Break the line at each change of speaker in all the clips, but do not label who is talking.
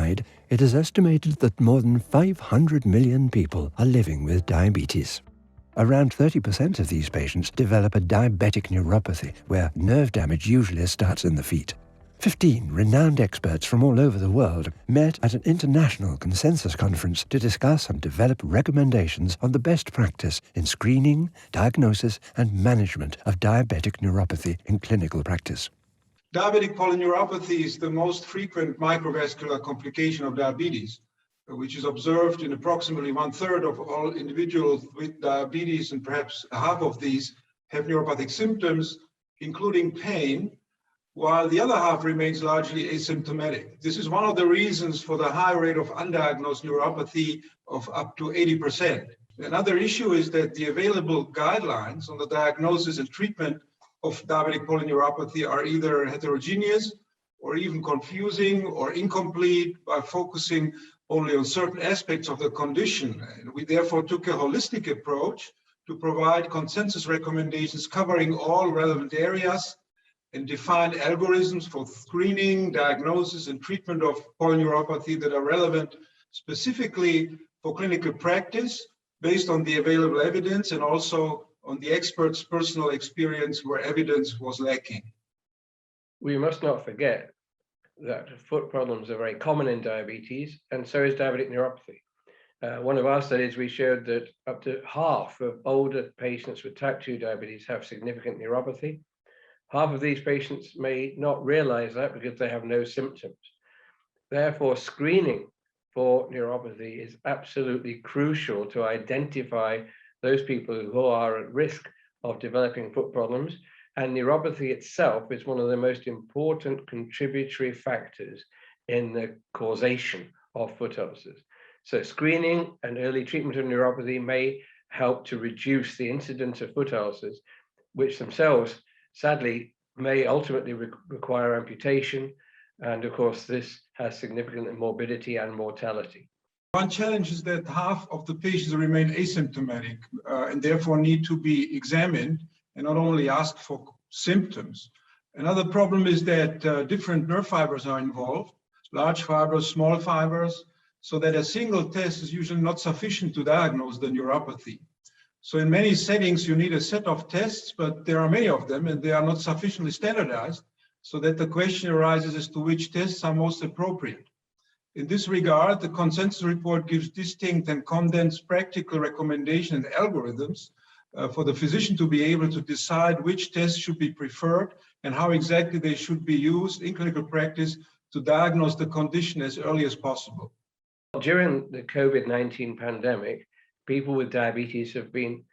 Worldwide, it is estimated that more than 500 million people are living with diabetes. Around 30% of these patients develop a diabetic neuropathy, where nerve damage usually starts in the feet. 15 renowned experts from all over the world met at an international consensus conference to discuss and develop recommendations on the best practice in screening, diagnosis, and management of diabetic neuropathy in clinical practice.
Diabetic polyneuropathy is the most frequent microvascular complication of diabetes, which is observed in approximately 1/3 of all individuals with diabetes, and perhaps half of these have neuropathic symptoms, including pain, while the other half remains largely asymptomatic. This is one of the reasons for the high rate of undiagnosed neuropathy of up to 80%. Another issue is that the available guidelines on the diagnosis and treatment of diabetic polyneuropathy are either heterogeneous or even confusing or incomplete by focusing only on certain aspects of the condition. And we therefore took a holistic approach to provide consensus recommendations covering all relevant areas and define algorithms for screening, diagnosis, and treatment of polyneuropathy that are relevant specifically for clinical practice based on the available evidence and also on the experts' personal experience where evidence was lacking.
We must not forget that foot problems are very common in diabetes, and so is diabetic neuropathy. One of our studies, we showed that up to half of older patients with type 2 diabetes have significant neuropathy. Half of these patients may not realize that because they have no symptoms. Therefore, screening for neuropathy is absolutely crucial to identify those people who are at risk of developing foot problems. And neuropathy itself is one of the most important contributory factors in the causation of foot ulcers. So screening and early treatment of neuropathy may help to reduce the incidence of foot ulcers, which themselves sadly may ultimately require amputation, and of course this has significant morbidity and mortality.
One challenge is that half of the patients remain asymptomatic and therefore need to be examined and not only ask for symptoms. Another problem is that different nerve fibers are involved, large fibers, small fibers, so that a single test is usually not sufficient to diagnose the neuropathy. So in many settings, you need a set of tests, but there are many of them and they are not sufficiently standardized, so that the question arises as to which tests are most appropriate. In this regard, the consensus report gives distinct and condensed practical recommendations and algorithms for the physician to be able to decide which tests should be preferred and how exactly they should be used in clinical practice to diagnose the condition as early as possible.
During the COVID-19 pandemic, people with diabetes have been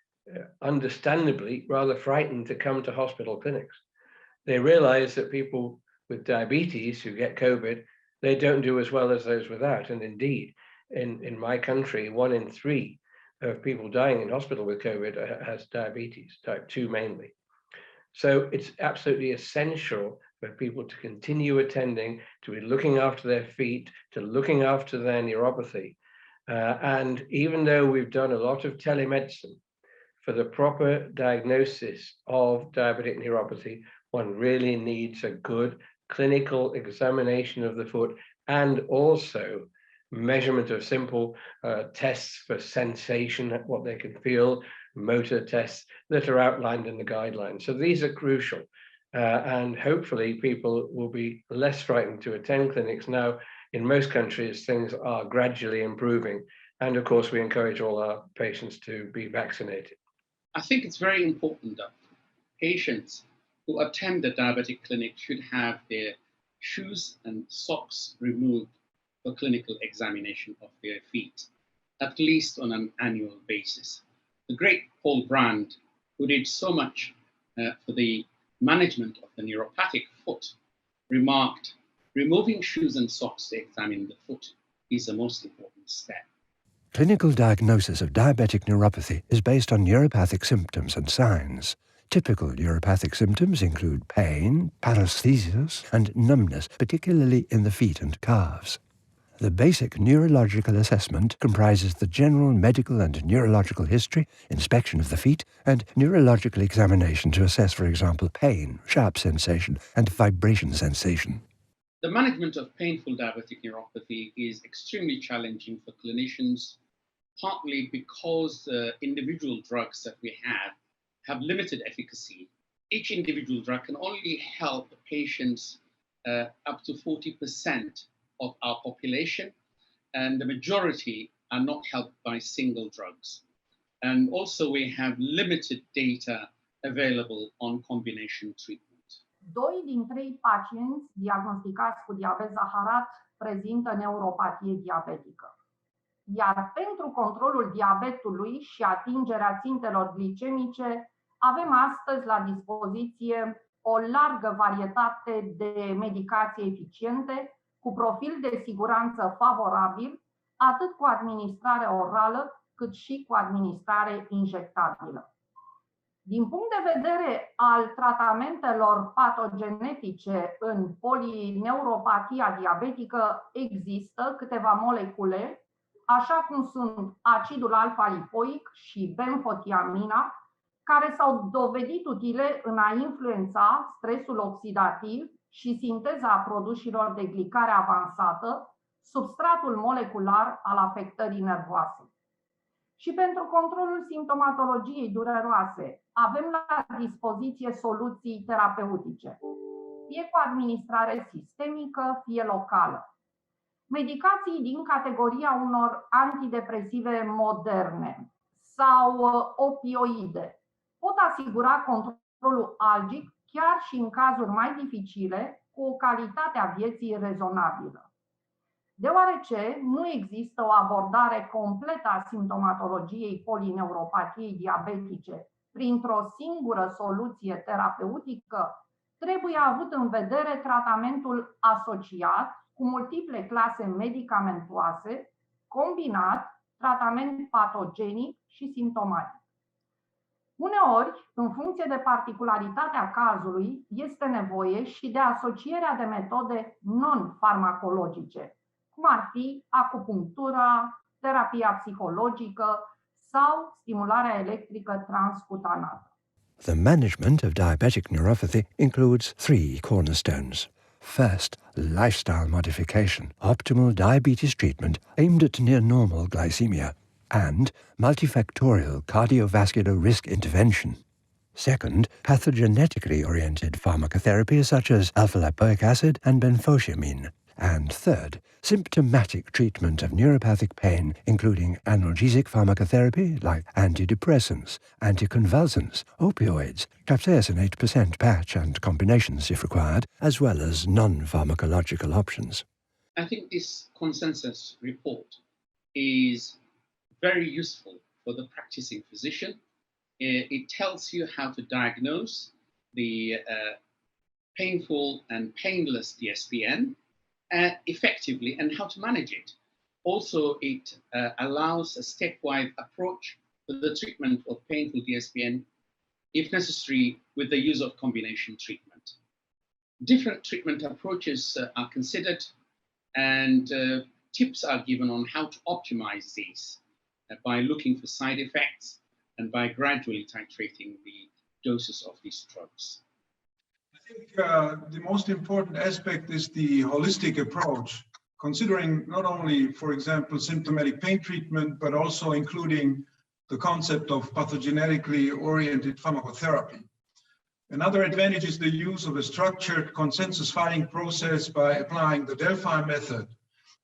understandably rather frightened to come to hospital clinics. They realize that people with diabetes who get COVID, they don't do as well as those without. And indeed, in my country, 1 in 3 of people dying in hospital with COVID has diabetes, type 2 mainly. So it's absolutely essential for people to continue attending, to be looking after their feet, to looking after their neuropathy. And even though we've done a lot of telemedicine for the proper diagnosis of diabetic neuropathy, one really needs a good clinical examination of the foot and also measurement of simple tests for sensation, what they can feel, motor tests that are outlined in the guidelines. So these are crucial. And hopefully people will be less frightened to attend clinics now. In most countries, things are gradually improving. And of course, we encourage all our patients to be vaccinated.
I think it's very important that patients who attend the diabetic clinic should have their shoes and socks removed for clinical examination of their feet, at least on an annual basis. The great Paul Brand, who did so much for the management of the neuropathic foot, remarked, removing shoes and socks to examine the foot is the most important step.
Clinical diagnosis of diabetic neuropathy is based on neuropathic symptoms and signs. Typical neuropathic symptoms include pain, paresthesias, and numbness, particularly in the feet and calves. The basic neurological assessment comprises the general medical and neurological history, inspection of the feet, and neurological examination to assess, for example, pain, sharp sensation, and vibration sensation.
The management of painful diabetic neuropathy is extremely challenging for clinicians, partly because the individual drugs that we have limited efficacy. Each individual drug can only help patients up to 40% of our population, and the majority are not helped by single drugs. And also we have limited data available on combination treatment.
2 din 3 pacienți diagnosticați cu diabet zaharat prezintă neuropatie diabetică. Iar pentru controlul diabetului și atingerea țintelor glicemice, avem astăzi la dispoziție o largă varietate de medicații eficiente, cu profil de siguranță favorabil, atât cu administrare orală, cât și cu administrare injectabilă. Din punct de vedere al tratamentelor patogenetice în polineuropatia diabetică, există câteva molecule, așa cum sunt acidul alfa-lipoic și benfotiamina, care s-au dovedit utile în a influența stresul oxidativ și sinteza produselor de glicare avansată, substratul molecular al afectării nervoase. Și pentru controlul simptomatologiei dureroase, avem la dispoziție soluții terapeutice, fie cu administrare sistemică, fie locală. Medicații din categoria unor antidepresive moderne sau opioide pot asigura controlul algic chiar și în cazuri mai dificile, cu o calitate a vieții rezonabilă. Deoarece nu există o abordare completă a simptomatologiei polineuropatiei diabetice printr-o singură soluție terapeutică, trebuie avut în vedere tratamentul asociat cu multiple clase medicamentoase, combinat, tratament patogenic și simptomatic. Uneori, în funcție de particularitatea cazului, este nevoie și de asocierea de metode non-farmacologice, cum ar fi acupunctura, terapia psihologică sau stimularea electrică transcutanată.
The management of diabetic neuropathy includes 3 cornerstones. First, lifestyle modification, optimal diabetes treatment aimed at near normal glycemia, and multifactorial cardiovascular risk intervention. Second, pathogenetically oriented pharmacotherapy such as alpha-lipoic acid and benfotiamine. And third, symptomatic treatment of neuropathic pain, including analgesic pharmacotherapy like antidepressants, anticonvulsants, opioids, capsaicin 8% patch and combinations if required, as well as non-pharmacological options.
I think this consensus report is very useful for the practicing physician. It tells you how to diagnose the painful and painless DSPN effectively and how to manage it. Also, it allows a stepwise approach to the treatment of painful DSPN, if necessary, with the use of combination treatment. Different treatment approaches are considered, and tips are given on how to optimize these by looking for side effects and by gradually titrating the doses of these drugs.
I think the most important aspect is the holistic approach, considering not only, for example, symptomatic pain treatment, but also including the concept of pathogenetically oriented pharmacotherapy. Another advantage is the use of a structured consensus finding process by applying the Delphi method.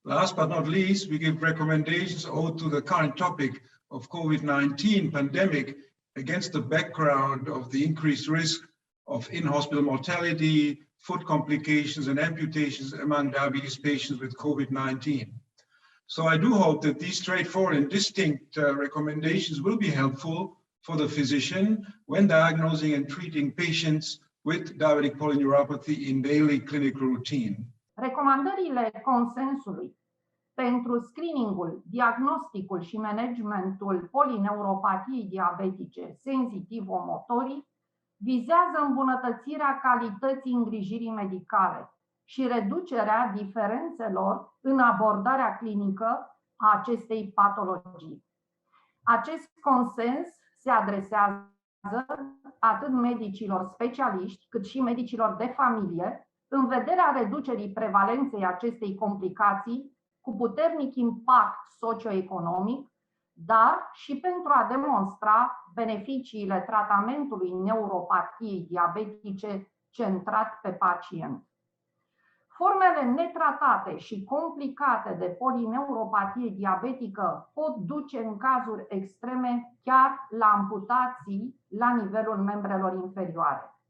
Last but not least, we give recommendations owed to the current topic of COVID-19 pandemic against the background of the increased risk of in-hospital mortality, foot complications, and amputations among diabetes patients with COVID-19. So I do hope that these straightforward and distinct recommendations will be helpful for the physician when diagnosing and treating patients with diabetic polyneuropathy in daily clinical routine.
Recomandările consensului pentru screeningul, diagnosticul și managementul polineuropatiei diabetice senzitiv-motorii vizează îmbunătățirea calității îngrijirii medicale și reducerea diferențelor în abordarea clinică a acestei patologii. Acest consens se adresează atât medicilor specialiști, cât și medicilor de familie, în vederea reducerii prevalenței acestei complicații cu puternic impact socioeconomic, dar și pentru a demonstra beneficiile tratamentului neuropatiei diabetice centrat pe pacient. Formele netratate și complicate de polineuropatie diabetică pot duce în cazuri extreme chiar la amputații la nivelul membrelor inferioare.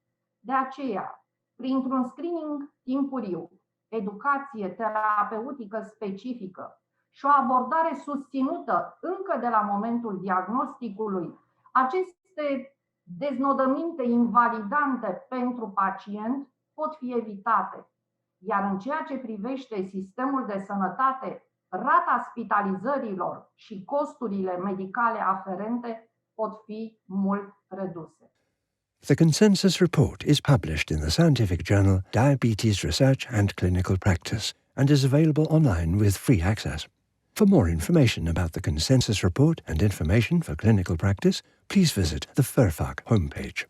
De aceea, printr-un screening timpuriu, educație terapeutică specifică și o abordare susținută încă de la momentul diagnosticului, aceste deznodăminte invalidante pentru pacient pot fi evitate. Iar în ceea ce privește sistemul de sănătate, rata spitalizărilor și costurile medicale aferente pot fi mult reduse.
The consensus report is published in the scientific journal Diabetes Research and Clinical Practice and is available online with free access. For more information about the consensus report and information for clinical practice, please visit the Worwag homepage.